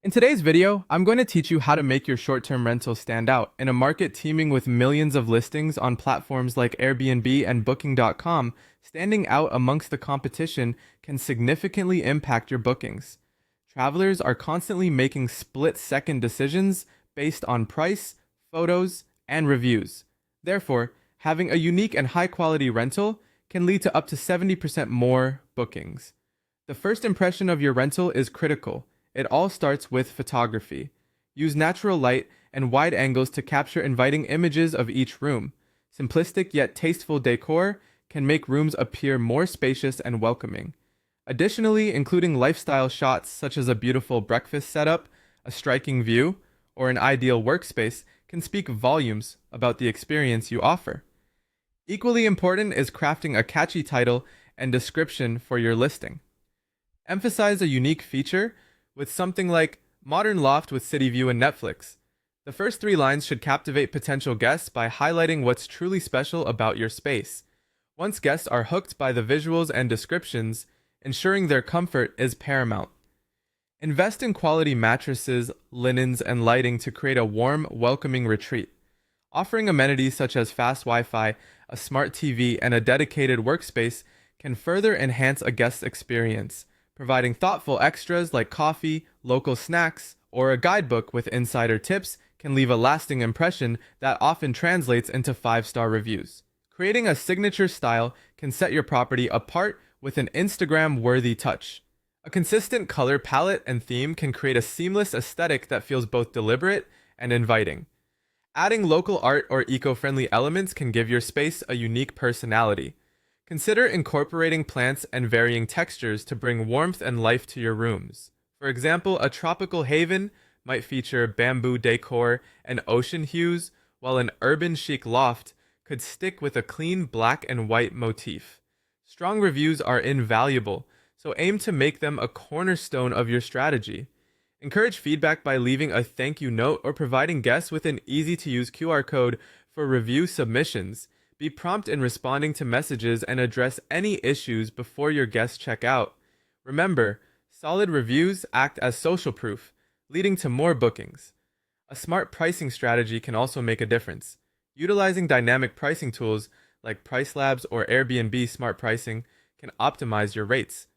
In today's video, I'm going to teach you how to make your short-term rental stand out in a market teeming with millions of listings on platforms like Airbnb and Booking.com. Standing out amongst the competition can significantly impact your bookings. Travelers are constantly making split-second decisions based on price, photos, and reviews. Therefore, having a unique and high-quality rental can lead to up to 70% more bookings. The first impression of your rental is critical. It all starts with photography. Use natural light and wide angles to capture inviting images of each room. Simplistic yet tasteful decor can make rooms appear more spacious and welcoming. Additionally, including lifestyle shots such as a beautiful breakfast setup, a striking view, or an ideal workspace can speak volumes about the experience you offer. Equally important is crafting a catchy title and description for your listing. Emphasize a unique feature with something like Modern Loft with City View and Netflix. The first three lines should captivate potential guests by highlighting what's truly special about your space. Once guests are hooked by the visuals and descriptions, ensuring their comfort is paramount. Invest in quality mattresses, linens, and lighting to create a warm, welcoming retreat. Offering amenities such as fast Wi-Fi, a smart TV, and a dedicated workspace can further enhance a guest's experience. Providing thoughtful extras like coffee, local snacks, or a guidebook with insider tips can leave a lasting impression that often translates into 5-star reviews. Creating a signature style can set your property apart with an Instagram-worthy touch. A consistent color palette and theme can create a seamless aesthetic that feels both deliberate and inviting. Adding local art or eco-friendly elements can give your space a unique personality. Consider incorporating plants and varying textures to bring warmth and life to your rooms. For example, a tropical haven might feature bamboo decor and ocean hues, while an urban chic loft could stick with a clean black and white motif. Strong reviews are invaluable, so aim to make them a cornerstone of your strategy. Encourage feedback by leaving a thank you note or providing guests with an easy-to-use QR code for review submissions. Be prompt in responding to messages and address any issues before your guests check out. Remember, solid reviews act as social proof, leading to more bookings. A smart pricing strategy can also make a difference. Utilizing dynamic pricing tools like PriceLabs or Airbnb Smart Pricing can optimize your rates.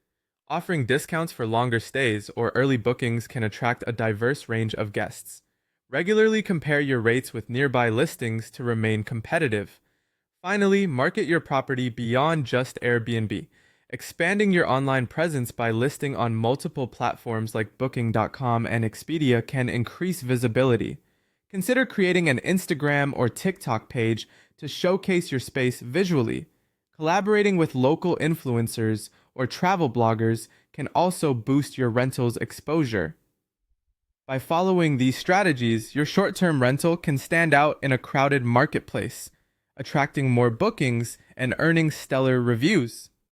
Offering discounts for longer stays or early bookings can attract a diverse range of guests. Regularly compare your rates with nearby listings to remain competitive. Finally, market your property beyond just Airbnb, expanding your online presence by listing on multiple platforms like Booking.com and Expedia can increase visibility. Consider creating an Instagram or TikTok page to showcase your space visually. Collaborating with local influencers or travel bloggers can also boost your rental's exposure. By following these strategies, your short-term rental can stand out in a crowded marketplace, attracting more bookings and earning stellar reviews.